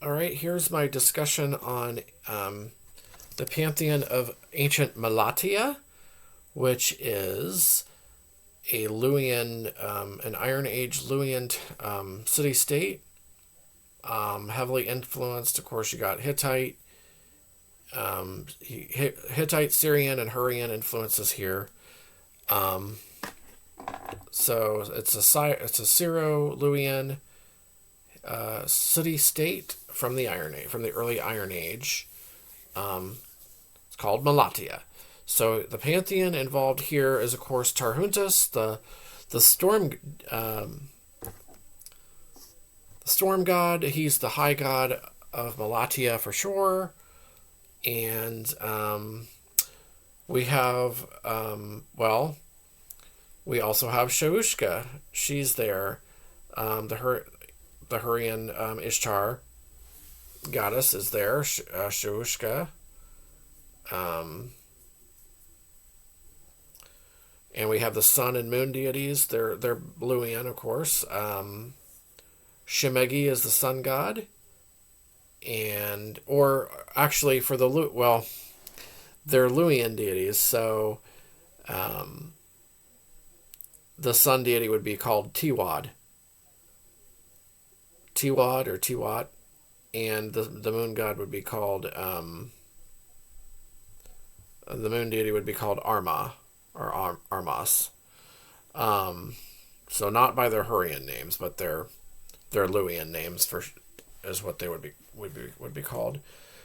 All right, here's my discussion on the pantheon of ancient Malatya, which is a Luwian, an Iron Age Luwian city-state, heavily influenced. Of course, you got Hittite, Hittite, Syrian, and Hurrian influences here. Um, so it's a Syro-Luwian city-state from the Iron Age, from the early Iron Age. It's called Malatya. So the pantheon involved here is, of course, Tarhuntus, the storm the storm god. He's the high god of Malatya for sure. And we have we also have Shaushka. She's there. The Hurrian Ishtar goddess is there. Shaushka. And we have the sun and moon deities. They're Luwian, of course. Shemegi is the sun god, and or actually for the they're Luwian deities. So the sun deity would be called Tiwad, Tiwad or Tiwat, and the moon god would be called the moon deity would be called Arma or Armas. So not by their Hurrian names, but their Luwian names for is what they would be called.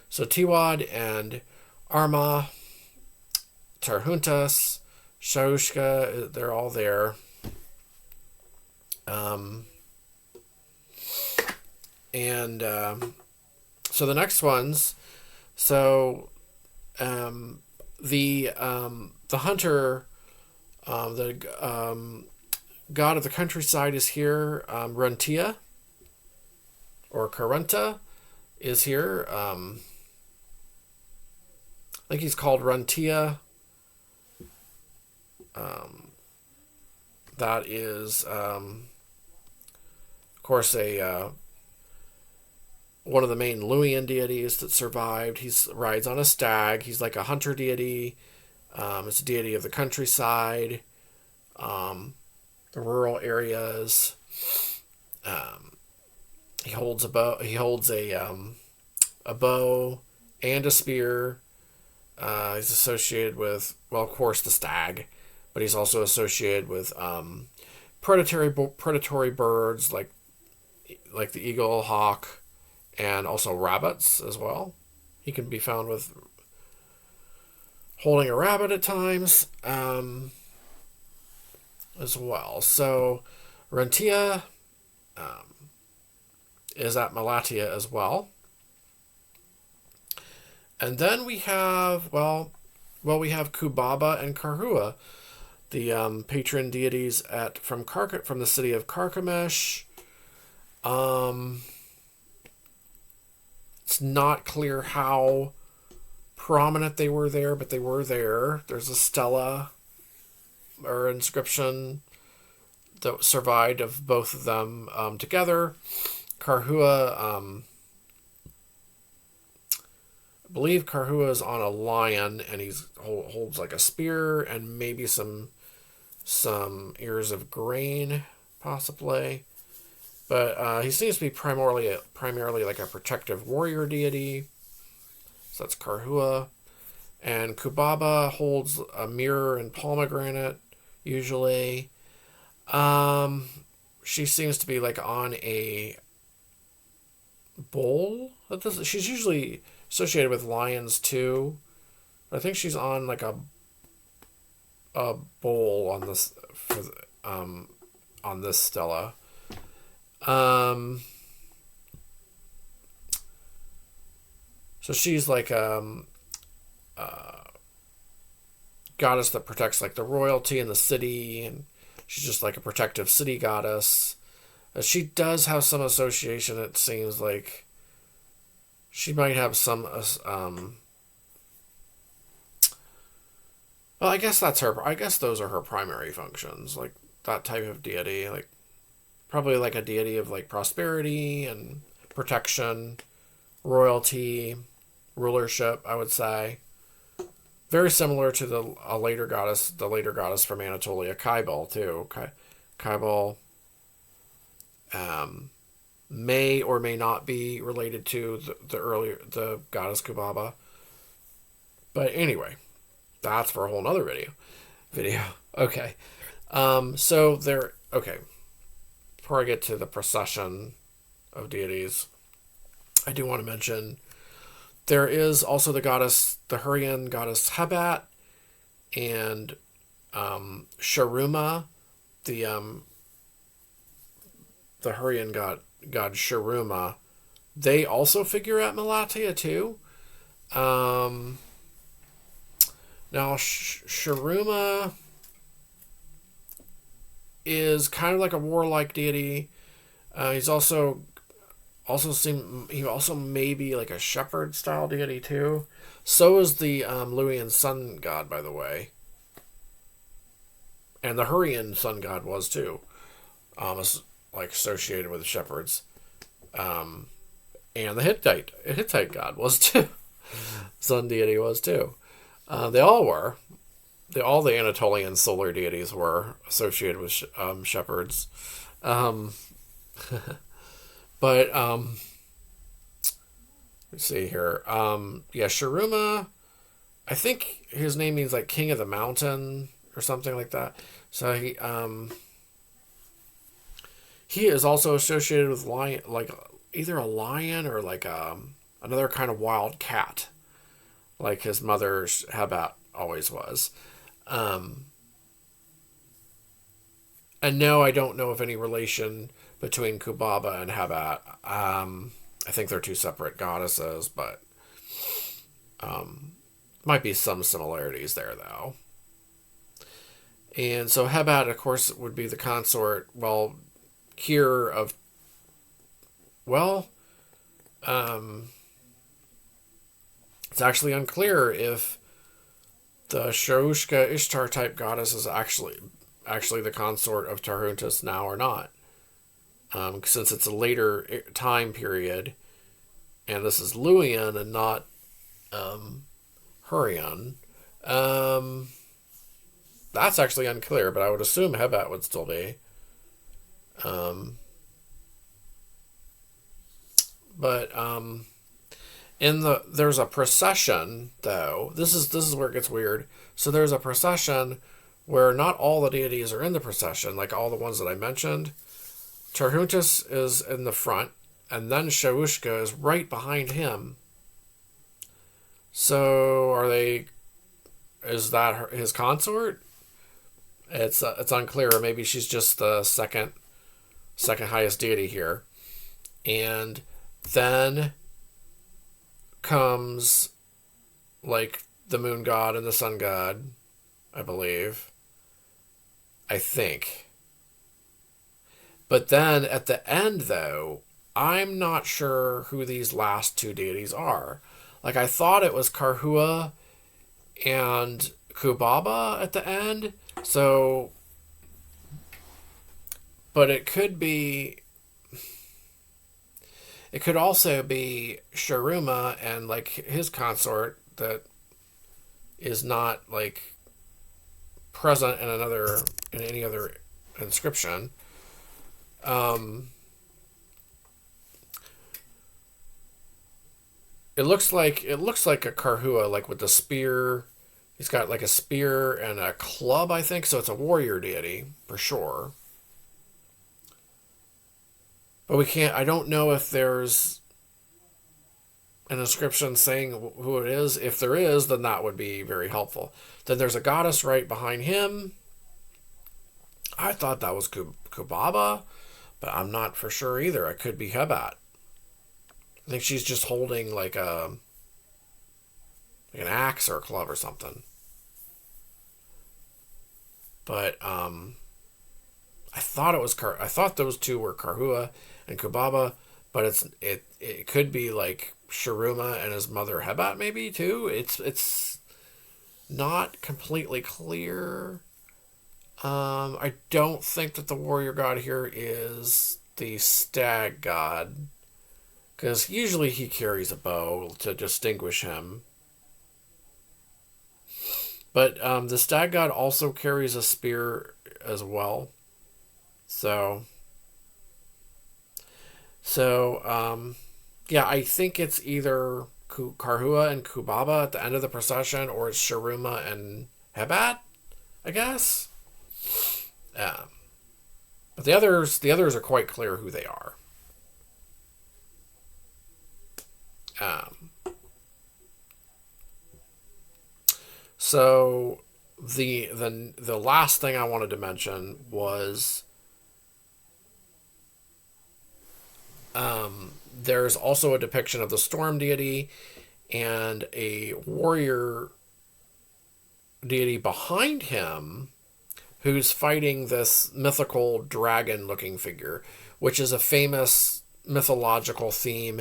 So Tiwad and Arma, Tarhuntas, Shaushka, they're all there. So the next ones, so the hunter, the god of the countryside is here. Runtia or Karunta is here. I think he's called Runtia. That is, of course, a one of the main Luwian deities that survived. He rides on a stag. He's like a hunter deity. It's a deity of the countryside, the rural areas. He holds a bow. He holds a bow and a spear. He's associated with, well, of course, the stag, but he's also associated with predatory birds like the eagle, hawk, and also rabbits as well. He can be found with holding a rabbit at times as well. So Rentia is at Malatya as well. And then we have, we have Kubaba and Karhua, the patron deities from the city of Carchemish. It's not clear how prominent they were there, but they were there. There's a stela or inscription that survived of both of them together. Karhua, I believe Karhua is on a lion, and he holds like a spear and maybe some ears of grain, possibly. But he seems to be primarily like a protective warrior deity. So that's Karhua. And Kubaba holds a mirror and pomegranate, usually. She seems to be like on a bull. She's usually associated with lions too. I think she's on like a bull on this on this stela. So she's like goddess that protects like the royalty in the city, and she's just like a protective city goddess. She does have some association. It seems like she might have some. Well, I guess that's her. I guess those are her primary functions, like that type of deity, like probably like a deity of like prosperity and protection. royalty, rulership, I would say. Very similar to the later goddess from Anatolia, Kybele, too. Kybele may or may not be related to the goddess Kubaba. But anyway, that's for a whole nother video. Okay. So there. Okay. Before I get to the procession of deities, I do want to mention there is also the Hurrian goddess Hebat, and Sharuma, the Hurrian god Sharuma. They also figure at Malatya too. Now Sharuma is kind of like a warlike deity. He also may be like a shepherd style deity too. So is the Luwian sun god, by the way, and the Hurrian sun god was too, like associated with the shepherds, and the Hittite god was too. Sun deity was too. They all were. All the Anatolian solar deities were associated with shepherds. But let's see here. Sharuma, I think his name means like King of the Mountain or something like that. So he is also associated with lion, like either a lion or like another kind of wild cat, like his mother Hebat always was. And no, I don't know of any relation between Kubaba and Hebat. I think they're two separate goddesses, but might be some similarities there, though. And so Hebat, of course, would be the consort, here of, it's actually unclear if the Sharushka Ishtar type goddess is actually the consort of Tarhuntus now or not. Since it's a later time period, and this is Luwian and not Hurrian. That's actually unclear, but I would assume Hebat would still be. There's a procession though. This is where it gets weird. So there's a procession where not all the deities are in the procession, like all the ones that I mentioned. Tarhuntus is in the front, and then Sharushka is right behind him. So is that his consort? It's unclear. Maybe she's just the second highest deity here. And then comes like the moon god and the sun god, I believe. I think. But then at the end, though, I'm not sure who these last two deities are. Like, I thought it was Karhua and Kubaba at the end. So, but it could also be Sharuma and like his consort that is not like present in any other inscription. It looks like a Karhua, like with the spear. He's got like a spear and a club, I think, so it's a warrior deity for sure. But I don't know if there's an inscription saying who it is. If there is, then that would be very helpful. Then there's a goddess right behind him. I thought that was Kubaba, but I'm not for sure either. It could be Hebat. I think she's just holding like an axe or a club or something. But I thought those two were Karhua and Kubaba, but it could be like Sharuma and his mother Hebat maybe too. It's not completely clear. I don't think that the warrior god here is the stag god. because usually he carries a bow to distinguish him. But the stag god also carries a spear as well. So, yeah, I think it's either Karhua and Kubaba at the end of the procession, or it's Sharuma and Hebat, I guess. But the others are quite clear who they are. Um, so the last thing I wanted to mention was there's also a depiction of the storm deity and a warrior deity behind him who's fighting this mythical dragon looking figure, which is a famous mythological theme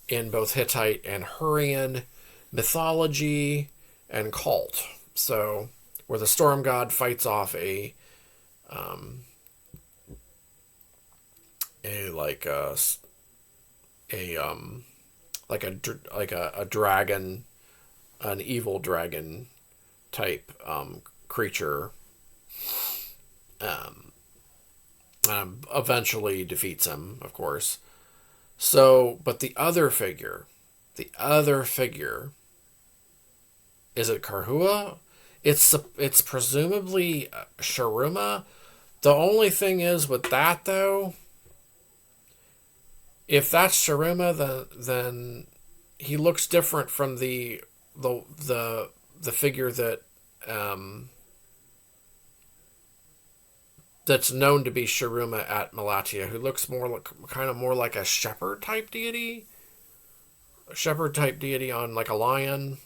in both Hittite and Hurrian mythology and cult. So, where the storm god fights off um, a like a like a dragon, an evil dragon type creature, um, eventually defeats him, of course. So, but the other figure, is it Karhua? It's presumably Sharuma. The only thing is with that though, if that's Sharuma, then he looks different from the figure that that's known to be Sharuma at Malatya, who looks kind of more like a shepherd type deity, on like a lion.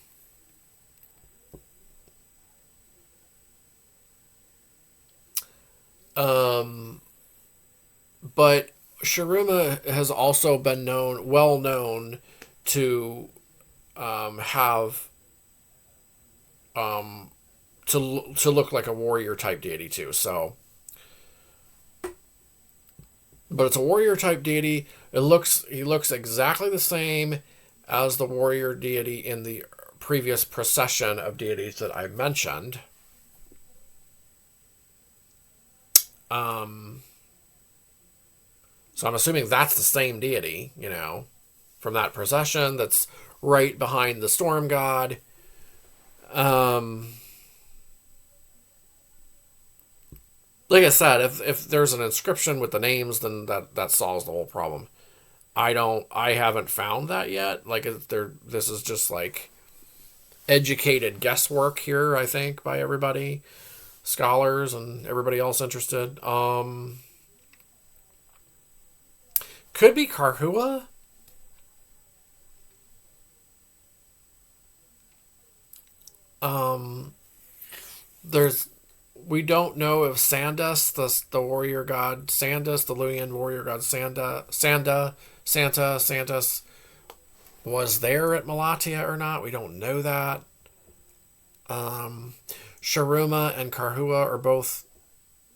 But Sharuma has also been well known to have to look like a warrior type deity too. So, but it's a warrior type deity. He looks exactly the same as the warrior deity in the previous procession of deities that I mentioned. So I'm assuming that's the same deity, from that procession that's right behind the storm god. Like I said, if there's an inscription with the names, then that solves the whole problem. I haven't found that yet. Like this is just like educated guesswork here, I think, by everybody, scholars and everybody else interested. Could be Karhua. We don't know if Sandus, the warrior god Sandus, the Luwian warrior god Santus was there at Malatya or not. We don't know that. Sharuma and Karhua are both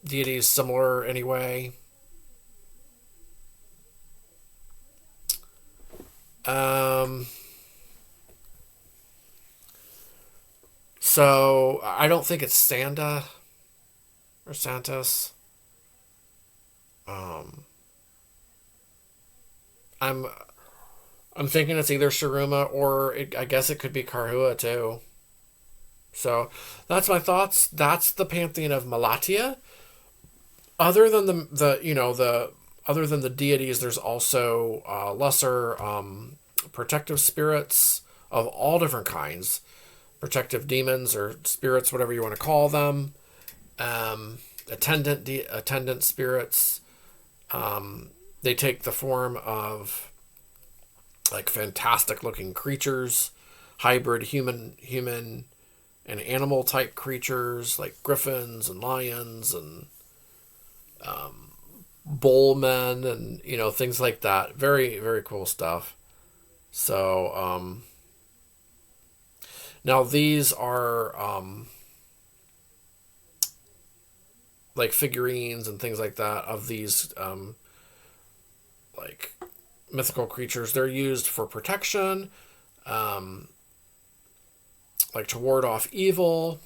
deities similar anyway. So I don't think it's Sanda or Santos. I'm thinking it's either Sharuma or I guess it could be Karhua too. So that's my thoughts. That's the pantheon of Malatya. Other than the other than the deities, there's also lesser protective spirits of all different kinds, protective demons or spirits, whatever you want to call them. Attendant spirits. They take the form of like fantastic looking creatures, hybrid human and animal type creatures like griffins and lions and bullmen and things like that. Very, very cool stuff. So now these are like figurines and things like that of these like mythical creatures. They're used for protection, like to ward off evil,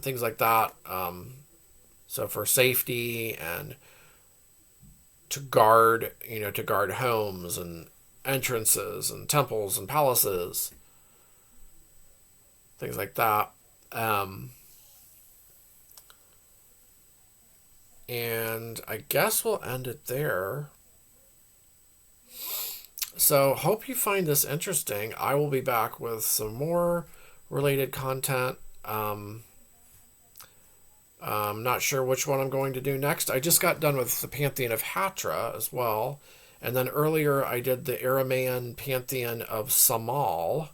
things like that. So for safety and to guard, to guard homes and entrances and temples and palaces, things like that. And I guess we'll end it there. So, hope you find this interesting. I will be back with some more related content. I'm not sure which one I'm going to do next. I just got done with the Pantheon of Hatra as well. And then earlier I did the Aramaean Pantheon of Samal,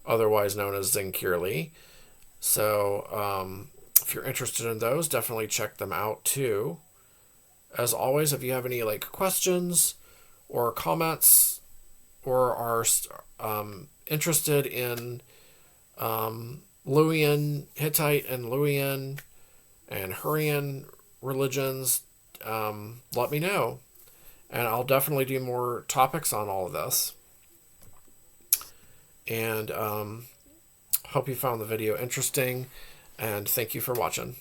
otherwise known as Zinkirli. So, if you're interested in those, definitely check them out too. As always, if you have any questions or comments, or are interested in Luwian, Hittite and Luwian and Hurrian religions, let me know. And I'll definitely do more topics on all of this. And hope you found the video interesting. And thank you for watching.